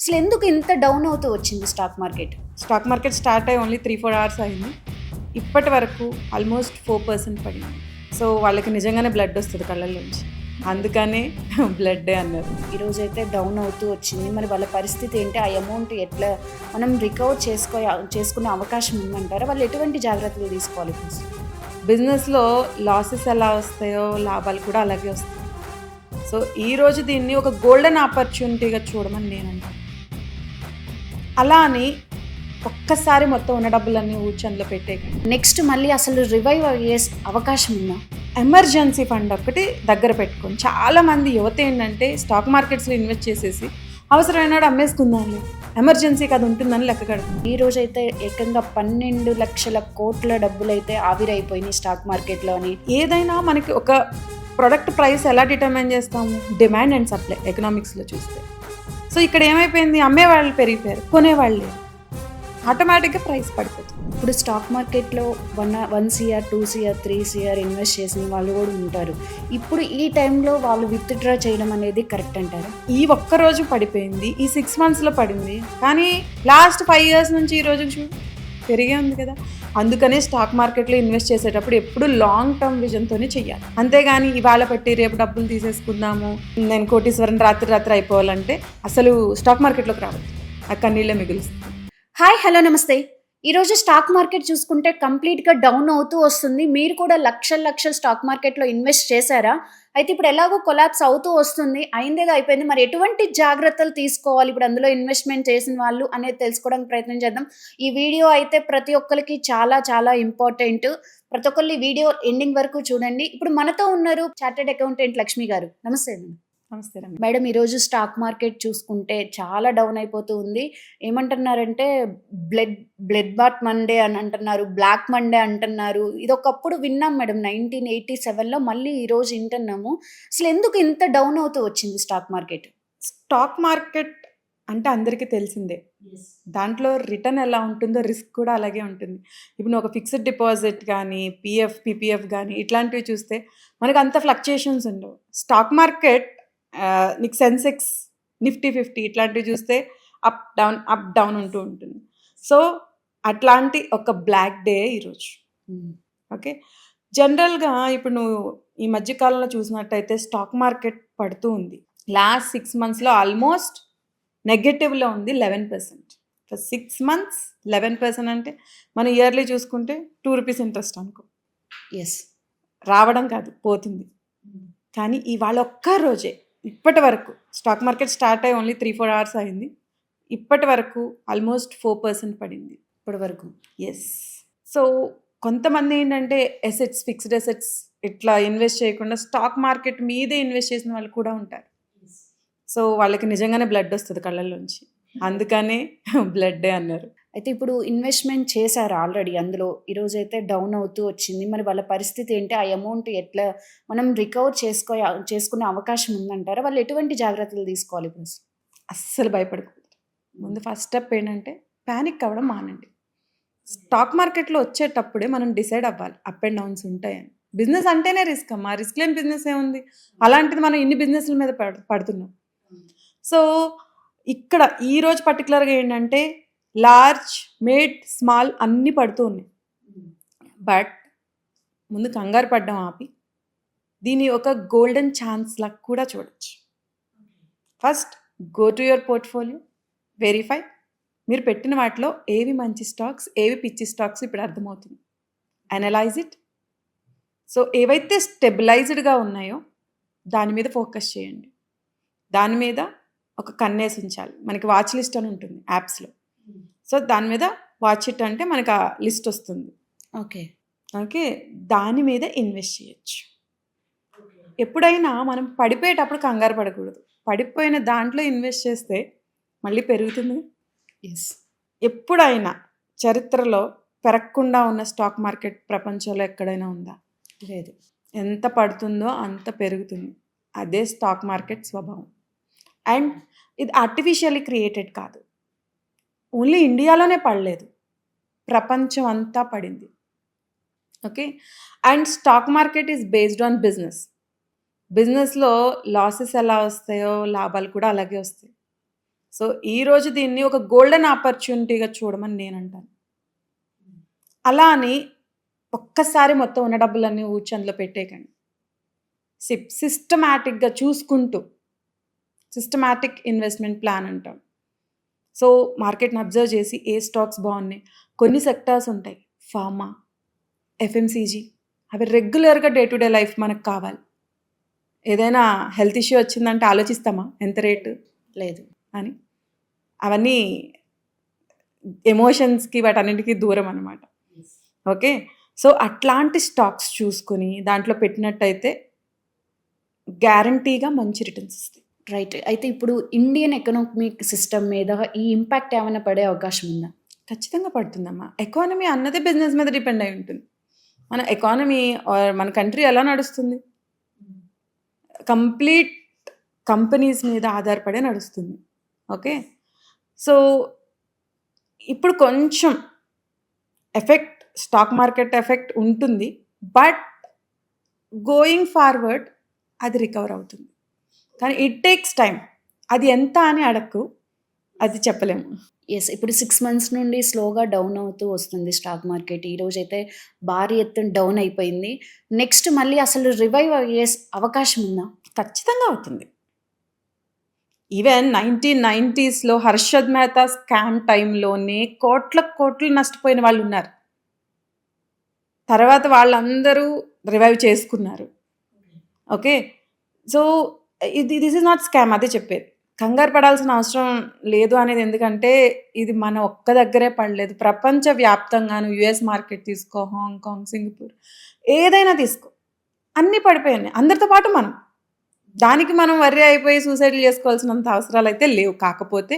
అసలు ఎందుకు ఇంత డౌన్ అవుతూ వచ్చింది stock market? Stock market start అయ్యి ఓన్లీ 3-4 అవర్స్ అయింది. ఇప్పటి వరకు ఆల్మోస్ట్ 4% పడింది. సో వాళ్ళకి నిజంగానే బ్లడ్ వస్తుంది కళ్ళల్లోంచి, అందుకనే బ్లడ్డే అన్నారు. ఈరోజైతే డౌన్ అవుతూ వచ్చింది. మరి వాళ్ళ పరిస్థితి ఏంటి? ఆ అమౌంట్ ఎట్లా మనం రికవర్ చేసుకునే అవకాశం ఉందంటారా? వాళ్ళు ఎటువంటి జాగ్రత్తలు తీసుకోవాలి ఇప్పుడు? బిజినెస్లో లాసెస్ ఎలా వస్తాయో లాభాలు కూడా అలాగే వస్తాయి. సో ఈరోజు దీన్ని ఒక గోల్డెన్ ఆపర్చునిటీగా చూడమని నేను అంటాను. అలా అని ఒక్కసారి మొత్తం ఉన్న డబ్బులన్నీ ఊచంలో పెట్టే నెక్స్ట్ మళ్ళీ అసలు రివైవ్ అయ్యే అవకాశం ఉందా? ఎమర్జెన్సీ ఫండ్ ఒకటి దగ్గర పెట్టుకొని, చాలామంది యువత ఏంటంటే స్టాక్ మార్కెట్స్లో ఇన్వెస్ట్ చేసేసి అవసరమైనాడు అమ్మేసుకుందాంలే, ఎమర్జెన్సీకి అది ఉంటుందని లెక్క కడుతుంది. ఈ రోజు అయితే ఏకంగా 12 లక్షల కోట్ల డబ్బులు అయితే ఆవిరైపోయినాయి స్టాక్ మార్కెట్లో అని. ఏదైనా మనకి ఒక ప్రొడక్ట్ ప్రైస్ ఎలా డిటర్మైన్ చేస్తాము? డిమాండ్ అండ్ సప్లై ఎకనామిక్స్లో చూస్తే. సో ఇక్కడ ఏమైపోయింది, అమ్మేవాళ్ళు పెరిగిపోయారు, కొనేవాళ్ళు ఆటోమేటిక్గా ప్రైస్ పడిపోతుంది. ఇప్పుడు స్టాక్ మార్కెట్లో 1 CR 2 CR 3 CR ఇన్వెస్ట్ చేసిన వాళ్ళు కూడా ఉంటారు. ఇప్పుడు ఈ టైంలో వాళ్ళు విత్డ్రా చేయడం అనేది కరెక్ట్ అంటారా? ఈ ఒక్కరోజు పడిపోయింది, ఈ 6 monthsలో పడింది, కానీ లాస్ట్ 5 years నుంచి ఈ రోజు పెరిగే ఉంది కదా. అందుకనే స్టాక్ మార్కెట్లో ఇన్వెస్ట్ చేసేటప్పుడు ఎప్పుడు లాంగ్ టర్మ్ విజన్తోనే చెయ్యాలి. అంతేగాని ఇవాళ పెట్టి రేపు డబ్బులు తీసేసుకుందాము, నేను కోటీశ్వరం రాత్రి అయిపోవాలంటే అసలు స్టాక్ మార్కెట్లోకి రావద్దు, ఆ కన్నీళ్ళే మిగులుస్తుంది. హాయ్, హలో, నమస్తే. ఈరోజు స్టాక్ మార్కెట్ చూసుకుంటే కంప్లీట్గా డౌన్ అవుతూ వస్తుంది. మీరు కూడా లక్షల స్టాక్ మార్కెట్లో ఇన్వెస్ట్ చేశారా? అయితే ఇప్పుడు ఎలాగో కొలాప్స్ అవుతూ వస్తుంది, అయిందేదో అయిపోయింది. మరి ఎటువంటి జాగ్రత్తలు తీసుకోవాలి ఇప్పుడు అందులో ఇన్వెస్ట్మెంట్ చేసిన వాళ్ళు అనేది తెలుసుకోవడానికి ప్రయత్నం చేద్దాం. ఈ వీడియో అయితే ప్రతి ఒక్కరికి చాలా ఇంపార్టెంట్. ప్రతి ఒక్కళ్ళు ఈ వీడియో ఎండింగ్ వరకు చూడండి. ఇప్పుడు మనతో ఉన్నారు చార్టెడ్ అకౌంటెంట్ లక్ష్మి గారు. నమస్తే నమస్తే మేడం. ఈరోజు స్టాక్ మార్కెట్ చూసుకుంటే చాలా డౌన్ అయిపోతూ ఉంది. ఏమంటున్నారంటే బ్లడ్ బాత్ మండే అని అంటున్నారు, బ్లాక్ మండే అంటున్నారు. ఇది ఒకప్పుడు విన్నాం మేడం, 1987లో, మళ్ళీ ఈరోజు వింటున్నాము. అసలు ఎందుకు ఇంత డౌన్ అవుతూ వచ్చింది స్టాక్ మార్కెట్? స్టాక్ మార్కెట్ అంటే అందరికీ తెలిసిందే, దాంట్లో రిటర్న్ ఎలా ఉంటుందో రిస్క్ కూడా అలాగే ఉంటుంది. ఇప్పుడు ఒక ఫిక్స్డ్ డిపాజిట్ కానీ పీపీఎఫ్ కానీ ఇట్లాంటివి చూస్తే మనకు అంత ఫ్లక్చుయేషన్స్ ఉండవు. స్టాక్ మార్కెట్ నీకు సెన్సెక్స్, నిఫ్టీ 50 ఇట్లాంటివి చూస్తే అప్ డౌన్ ఉంటూ ఉంటుంది. సో అట్లాంటి ఒక బ్లాక్ డే ఈరోజు. ఓకే, జనరల్గా ఇప్పుడు నువ్వు ఈ మధ్యకాలంలో చూసినట్టయితే స్టాక్ మార్కెట్ పడుతూ ఉంది. లాస్ట్ 6 monthsలో ఆల్మోస్ట్ నెగటివ్లో ఉంది 11%. ఫర్ 6 months 11% అంటే మనం ఇయర్లీ చూసుకుంటే 2 rupees ఇంట్రెస్ట్ అనుకో. ఎస్, రావడం కాదు, పోతుంది. కానీ ఇవాళ ఒక్క రోజే ఇప్పటి వరకు స్టాక్ మార్కెట్ స్టార్ట్ అయ్యి ఓన్లీ 3-4 hours అయింది. ఇప్పటి వరకు ఆల్మోస్ట్ 4% పడింది ఇప్పటి వరకు. ఎస్. సో కొంతమంది ఏంటంటే ఫిక్స్డ్ అసెట్స్ ఇట్లా ఇన్వెస్ట్ చేయకుండా స్టాక్ మార్కెట్ మీదే ఇన్వెస్ట్ చేసిన వాళ్ళు కూడా ఉంటారు. సో వాళ్ళకి నిజంగానే బ్లడ్ వస్తుంది కళ్ళల్లోంచి, అందుకనే బ్లడ్డే అన్నారు. అయితే ఇప్పుడు ఇన్వెస్ట్మెంట్ చేశారు ఆల్రెడీ అందులో, ఈరోజు అయితే డౌన్ అవుతూ వచ్చింది. మరి వాళ్ళ పరిస్థితి ఏంటి? ఆ అమౌంట్ ఎట్లా మనం రికవర్ చేసుకునే అవకాశం ఉందంటారా? వాళ్ళు ఎటువంటి జాగ్రత్తలు తీసుకోవాలి ఇప్పుడు? అస్సలు భయపడకూడదు. ముందు ఫస్ట్ స్టెప్ ఏంటంటే ప్యానిక్ అవ్వడం మానండి. స్టాక్ మార్కెట్లో వచ్చేటప్పుడే మనం డిసైడ్ అవ్వాలి అప్ అండ్ డౌన్స్ ఉంటాయని. బిజినెస్ అంటేనే రిస్క్ అమ్మా, రిస్క్ లేని బిజినెస్ ఏముంది? అలాంటిది మనం ఇన్ని బిజినెస్ల మీద పడుతున్నాం. సో ఇక్కడ ఈరోజు పర్టికులర్గా ఏంటంటే లార్జ్, మిడ్, స్మాల్ అన్నీ పడుతూ ఉన్నాయి. బట్ ముందు కంగారు పడ్డం ఆపి దీన్ని ఒక గోల్డెన్ ఛాన్స్ లాగా కూడా చూడొచ్చు. First go to your portfolio, verify మీరు పెట్టిన వాటిలో ఏవి మంచి స్టాక్స్, ఏవి పిచ్చి స్టాక్స్ ఇప్పుడు అర్థమవుతుంది. Analyse it. సో ఏవైతే స్టెబిలైజ్డ్గా ఉన్నాయో దాని మీద ఫోకస్ చేయండి. దాని మీద ఒక కన్నేసి ఉంచాలి. మనకి వాచ్ లిస్ట్ అని ఉంటుంది యాప్స్లో. సో దాని మీద వాచ్ ఇట్ అంటే మనకు ఆ లిస్ట్ వస్తుంది. ఓకే, దాని మీద ఇన్వెస్ట్ చేయొచ్చు. ఎప్పుడైనా మనం పడిపోయేటప్పుడు కంగారు పడకూడదు. పడిపోయిన దాంట్లో ఇన్వెస్ట్ చేస్తే మళ్ళీ పెరుగుతుంది. ఎస్, ఎప్పుడైనా చరిత్రలో పెరగకుండా ఉన్న స్టాక్ మార్కెట్ ప్రపంచంలో ఎక్కడైనా ఉందా? లేదు. ఎంత పడుతుందో అంత పెరుగుతుంది. అదే స్టాక్ మార్కెట్ స్వభావం. అండ్ ఇది ఆర్టిఫిషియల్లీ క్రియేటెడ్ కాదు. ఓన్లీ ఇండియాలోనే పడలేదు, ప్రపంచం అంతా పడింది. Okay, and stock market is based on business. బిజినెస్లో లాసెస్ ఎలా వస్తాయో లాభాలు కూడా అలాగే వస్తాయి. సో ఈరోజు దీన్ని ఒక గోల్డెన్ ఆపర్చునిటీగా చూడమని నేను అంటాను. అలా అని ఒక్కసారి మొత్తం ఉన్న డబ్బులన్నీ ఊడ్చి అందులో పెట్టేయకండి. సిస్టమాటిక్గా చూసుకుంటూ, సిస్టమాటిక్ ఇన్వెస్ట్మెంట్ ప్లాన్ అంటాం. సో మార్కెట్ని అబ్జర్వ్ చేసి ఏ స్టాక్స్ బాగున్నాయి. కొన్ని సెక్టార్స్ ఉంటాయి, ఫార్మా, ఎఫ్ఎంసీజీ, అవి రెగ్యులర్గా డే టు డే లైఫ్ మనకు కావాలి. ఏదైనా హెల్త్ ఇష్యూ వచ్చిందంటే ఆలోచిస్తామా ఎంత రేటు లేదు అని? అవన్నీ ఎమోషన్స్కి వాటన్నిటికీ దూరం అనమాట. ఓకే, సో అట్లాంటి స్టాక్స్ చూసుకుని దాంట్లో పెట్టినట్టయితే గ్యారంటీగా మంచి రిటర్న్స్ వస్తాయి. రైట్. అయితే ఇప్పుడు ఇండియన్ ఎకనామిక్ సిస్టమ్ మీద ఈ ఇంపాక్ట్ ఏమైనా పడే అవకాశం ఉందా? ఖచ్చితంగా పడుతుందమ్మా. ఎకానమీ అన్నదే బిజినెస్ మీద డిపెండ్ అయి ఉంటుంది. మన ఎకానమీ మన కంట్రీ ఎలా నడుస్తుంది? కంప్లీట్ కంపెనీస్ మీద ఆధారపడే నడుస్తుంది. ఓకే, సో ఇప్పుడు కొంచెం ఎఫెక్ట్, స్టాక్ మార్కెట్ ఎఫెక్ట్ ఉంటుంది, బట్ గోయింగ్ ఫార్వర్డ్ అది రికవర్ అవుతుంది. కానీ ఇట్ టేక్స్ టైం. అది ఎంత అని అడక్కు, అది చెప్పలేము. ఎస్. ఇప్పుడు 6 months నుండి స్లోగా డౌన్ అవుతూ వస్తుంది స్టాక్ మార్కెట్. ఈరోజు అయితే భారీ ఎత్తున డౌన్ అయిపోయింది. నెక్స్ట్ మళ్ళీ అసలు రివైవ్ అయ్యే అవకాశం ఉందా? ఖచ్చితంగా అవుతుంది. ఈవెన్ 1990sలో హర్షద్ మెహతా స్కామ్ టైంలోనే కోట్లు నష్టపోయిన వాళ్ళు ఉన్నారు. తర్వాత వాళ్ళందరూ రివైవ్ చేసుకున్నారు. Okay, so this is not scam. అదే చెప్పేది. కంగారు పడాల్సిన అవసరం లేదు అనేది. ఎందుకంటే ఇది మన ఒక్క దగ్గరే పడలేదు, ప్రపంచవ్యాప్తంగాను. యుఎస్ మార్కెట్ తీసుకో, హాంకాంగ్, సింగపూర్, ఏదైనా తీసుకో, అన్నీ పడిపోయాయి అందరితో పాటు మనం. దానికి మనం వర్రీ అయిపోయి సూసైడ్లు చేసుకోవాల్సినంత అవసరాలు అయితే లేవు. కాకపోతే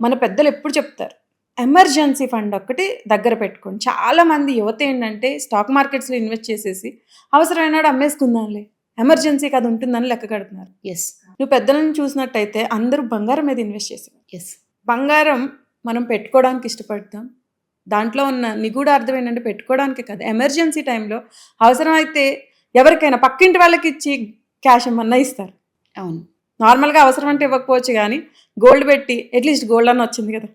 మన పెద్దలు ఎప్పుడు చెప్తారు, ఎమర్జెన్సీ ఫండ్ ఒక్కటి దగ్గర పెట్టుకోండి. చాలామంది యువత ఏంటంటే స్టాక్ మార్కెట్స్లో ఇన్వెస్ట్ చేసేసి అవసరమైనాడు అమ్మేసుకుందాంలే, ఎమర్జెన్సీకి అది ఉంటుందని లెక్క కడుతున్నారు. ఎస్. నువ్వు పెద్దలను చూసినట్టయితే అందరూ బంగారం మీద ఇన్వెస్ట్ చేశారు. ఎస్. బంగారం మనం పెట్టుకోవడానికి ఇష్టపడతాం. దాంట్లో ఉన్న నిగూఢ అర్థం ఏంటంటే పెట్టుకోవడానికి కాదు, ఎమర్జెన్సీ టైంలో అవసరమైతే ఎవరికైనా పక్కింటి వాళ్ళకి ఇచ్చి క్యాష్ ఏమన్నా ఇస్తారు. అవును. నార్మల్గా అవసరం అంటే ఇవ్వకపోవచ్చు, కానీ గోల్డ్ పెట్టి అట్లీస్ట్ గోల్డ్ అన్న వచ్చింది కదా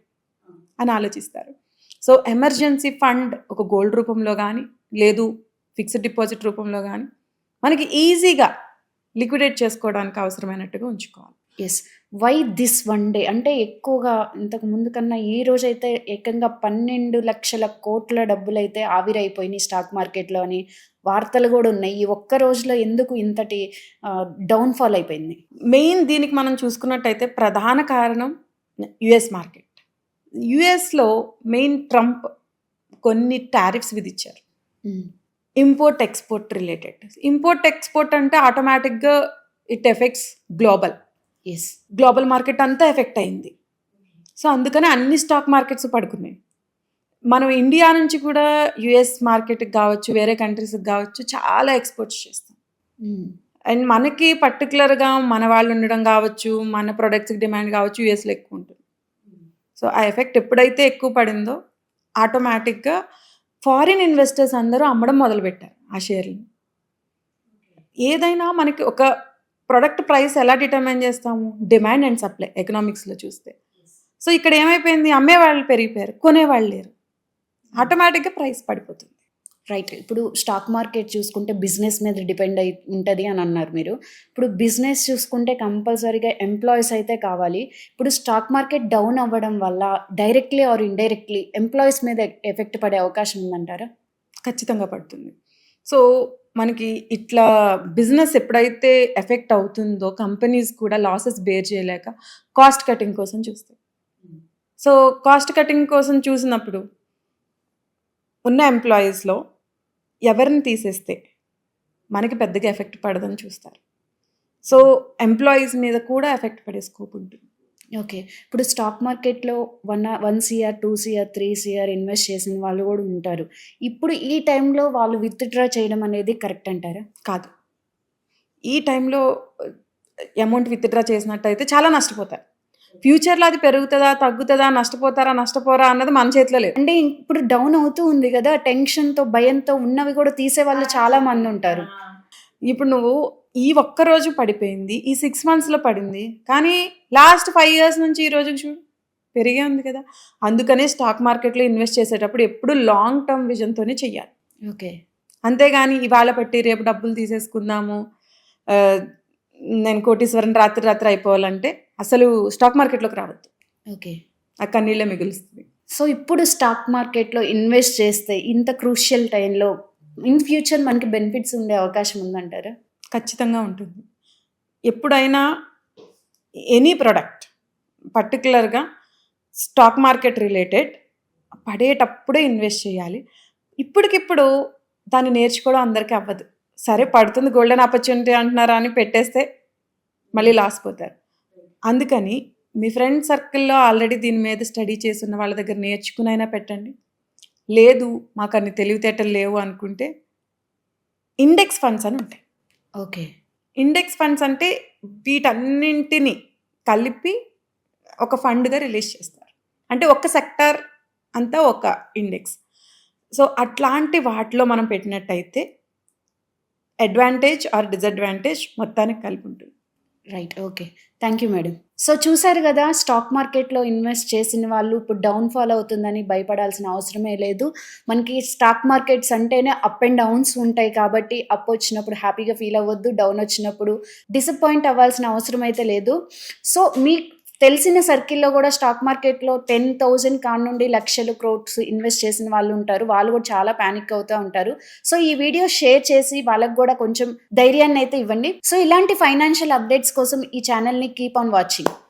అని ఆలోచిస్తారు. సో ఎమర్జెన్సీ ఫండ్ ఒక గోల్డ్ రూపంలో కానీ, లేదు ఫిక్స్డ్ డిపాజిట్ రూపంలో కానీ మనకి ఈజీగా లిక్విడేట్ చేసుకోవడానికి అవసరమైనట్టుగా ఉంచుకోవాలి. Yes. Why this one day అంటే ఎక్కువగా ఇంతకు ముందు కన్నా ఈ రోజైతే ఏకంగా 12 లక్షల కోట్ల డబ్బులైతే ఆవిరైపోయినాయి స్టాక్ మార్కెట్లో అని వార్తలు కూడా ఉన్నాయి. ఈ ఒక్క రోజులో ఎందుకు ఇంతటి డౌన్ఫాల్ అయిపోయింది? మెయిన్ దీనికి మనం చూసుకున్నట్టయితే ప్రధాన కారణం యుఎస్ మార్కెట్. యుఎస్లో మెయిన్ ట్రంప్ కొన్ని టారిఫ్స్ విధించారు, import export related. Import export అంటే ఆటోమేటిక్గా it affects global. Yes. Global market అంతా ఎఫెక్ట్ అయింది. సో అందుకనే అన్ని స్టాక్ మార్కెట్స్ పడుకున్నాయి. మనం ఇండియా నుంచి కూడా యుఎస్ మార్కెట్కి కావచ్చు, వేరే కంట్రీస్కి కావచ్చు, చాలా ఎక్స్పోర్ట్స్ చేస్తాం. అండ్ మనకి పర్టికులర్గా మన వాళ్ళు ఉండడం కావచ్చు, మన ప్రొడక్ట్స్కి డిమాండ్ కావచ్చు, యుఎస్లో ఎక్కువ ఉంటుంది. సో ఆ ఎఫెక్ట్ ఎప్పుడైతే ఎక్కువ పడిందో ఆటోమేటిక్గా ఫారిన్ ఇన్వెస్టర్స్ అందరూ అమ్మడం మొదలుపెట్టారు ఆ షేర్ని. ఏదైనా మనకి ఒక ప్రొడక్ట్ ప్రైస్ ఎలా డిటర్మైన్ చేస్తాము? డిమాండ్ అండ్ సప్లై ఎకనామిక్స్లో చూస్తే. సో ఇక్కడ ఏమైపోయింది, అమ్మేవాళ్ళు పెరిగిపోయారు, కొనేవాళ్ళు లేరు, ఆటోమేటిక్గా ప్రైస్ పడిపోతుంది. రైట్. ఇప్పుడు స్టాక్ మార్కెట్ చూసుకుంటే బిజినెస్ మీద డిపెండ్ అయి ఉంటుంది అని అన్నారు మీరు. ఇప్పుడు బిజినెస్ చూసుకుంటే కంపల్సరీగా ఎంప్లాయీస్ అయితే కావాలి. ఇప్పుడు స్టాక్ మార్కెట్ డౌన్ అవ్వడం వల్ల డైరెక్ట్లీ ఆర్ ఇండైరెక్ట్లీ ఎంప్లాయీస్ మీద ఎఫెక్ట్ పడే అవకాశం ఉందంటారా? ఖచ్చితంగా పడుతుంది. సో మనకి ఇట్లా బిజినెస్ ఎప్పుడైతే ఎఫెక్ట్ అవుతుందో కంపెనీస్ కూడా లాసెస్ బేర్ చేయలేక కాస్ట్ కటింగ్ కోసం చూస్తాయి. సో కాస్ట్ కటింగ్ కోసం చూసినప్పుడు ఉన్న ఎంప్లాయీస్లో ఎవరిని తీసేస్తే మనకి పెద్దగా ఎఫెక్ట్ పడదని చూస్తారు. సో ఎంప్లాయీస్ మీద కూడా ఎఫెక్ట్ పడే స్కోప్ ఉంటుంది. ఓకే. ఇప్పుడు స్టాక్ మార్కెట్లో 1 CR 2 CR 3 CR ఇన్వెస్ట్ చేసిన వాళ్ళు కూడా ఉంటారు. ఇప్పుడు ఈ టైంలో వాళ్ళు విత్డ్రా చేయడం అనేది కరెక్ట్ అంటారా? కాదు. ఈ టైంలో అమౌంట్ విత్డ్రా చేసినట్టయితే చాలా నష్టపోతారు. ఫ్యూచర్లో అది పెరుగుతుందా, తగ్గుతుందా, నష్టపోరా అన్నది మన చేతిలో లేదు. అంటే ఇప్పుడు డౌన్ అవుతూ ఉంది కదా, టెన్షన్తో, భయంతో ఉన్నవి కూడా తీసే వాళ్ళు చాలా మంది ఉంటారు. ఇప్పుడు నువ్వు ఈ ఒక్క రోజు పడిపోయింది, ఈ 6 monthsలో పడింది, కానీ లాస్ట్ 5 ఇయర్స్ నుంచి ఈ రోజుకి చూడు పెరిగే ఉంది కదా. అందుకనే స్టాక్ మార్కెట్లో ఇన్వెస్ట్ చేసేటప్పుడు ఎప్పుడు లాంగ్ టర్మ్ విజన్తోనే చెయ్యాలి. ఓకే. అంతేగాని ఇవాళ పెట్టి రేపు డబ్బులు తీసేసుకుందాము, నేను కోటీశ్వరని రాత్రి రాత్రి అయిపోవాలంటే అసలు స్టాక్ మార్కెట్లోకి రావద్దు. ఓకే. ఆ కన్నీళ్ళే మిగులుస్తుంది. సో ఇప్పుడు స్టాక్ మార్కెట్లో ఇన్వెస్ట్ చేస్తే ఇంత క్రూషియల్ టైంలో ఇన్ ఫ్యూచర్ మనకి బెనిఫిట్స్ ఉండే అవకాశం ఉందంటారా? ఖచ్చితంగా ఉంటుంది. ఎప్పుడైనా ఎనీ ప్రోడక్ట్ పర్టికులర్గా స్టాక్ మార్కెట్ రిలేటెడ్ పడేటప్పుడే ఇన్వెస్ట్ చేయాలి. ఇప్పటికిప్పుడు దాన్ని నేర్చుకోవడం అందరికీ అవ్వదు. సరే పడుతుంది గోల్డెన్ ఆపర్చునిటీ అంటున్నారా అని పెట్టేస్తే మళ్ళీ లాస్ పోతారు. అందుకని మీ ఫ్రెండ్ సర్కిల్లో ఆల్రెడీ దీని మీద స్టడీ చేస్తున్న వాళ్ళ దగ్గర నేర్చుకునైనా పెట్టండి. లేదు మాకు అన్ని తెలివితేటలు లేవు అనుకుంటే ఇండెక్స్ ఫండ్స్ అని ఉంటాయి. ఓకే. ఇండెక్స్ ఫండ్స్ అంటే వీటన్నింటిని కలిపి ఒక ఫండ్గా రిలీజ్ చేస్తారు. అంటే ఒక సెక్టార్ అంతా ఒక ఇండెక్స్. సో అట్లాంటి వాటిలో మనం పెట్టినట్టయితే అడ్వాంటేజ్ ఆర్ డిసడ్వాంటేజ్ మొత్తానికి కలిపి ఉంటుంది. Right. Okay. Thank you madam. So చూసారు కదా, స్టాక్ మార్కెట్లో ఇన్వెస్ట్ చేసిన వాళ్ళు ఇప్పుడు డౌన్ఫాల్ అవుతుందని భయపడాల్సిన అవసరమే లేదు. మనకి స్టాక్ మార్కెట్స్ అంటేనే అప్ అండ్ డౌన్స్ ఉంటాయి కాబట్టి అప్ వచ్చినప్పుడు హ్యాపీగా ఫీల్ అవ్వద్దు, డౌన్ వచ్చినప్పుడు డిసప్పాయింట్ అవ్వాల్సిన అవసరం అయితే లేదు. సో మీకు తెలిసిన సర్కిల్లో కూడా స్టాక్ మార్కెట్లో 10,000 కాడ నుండి లక్షలు క్రోడ్స్ ఇన్వెస్ట్ చేసిన వాళ్ళు ఉంటారు. వాళ్ళు కూడా చాలా ప్యానిక్ అవుతూ ఉంటారు. సో ఈ వీడియో షేర్ చేసి వాళ్ళకు కూడా కొంచెం ధైర్యాన్ని అయితే ఇవ్వండి. సో ఇలాంటి ఫైనాన్షియల్ అప్డేట్స్ కోసం ఈ ఛానల్ని కీప్ ఆన్ వాచింగ్.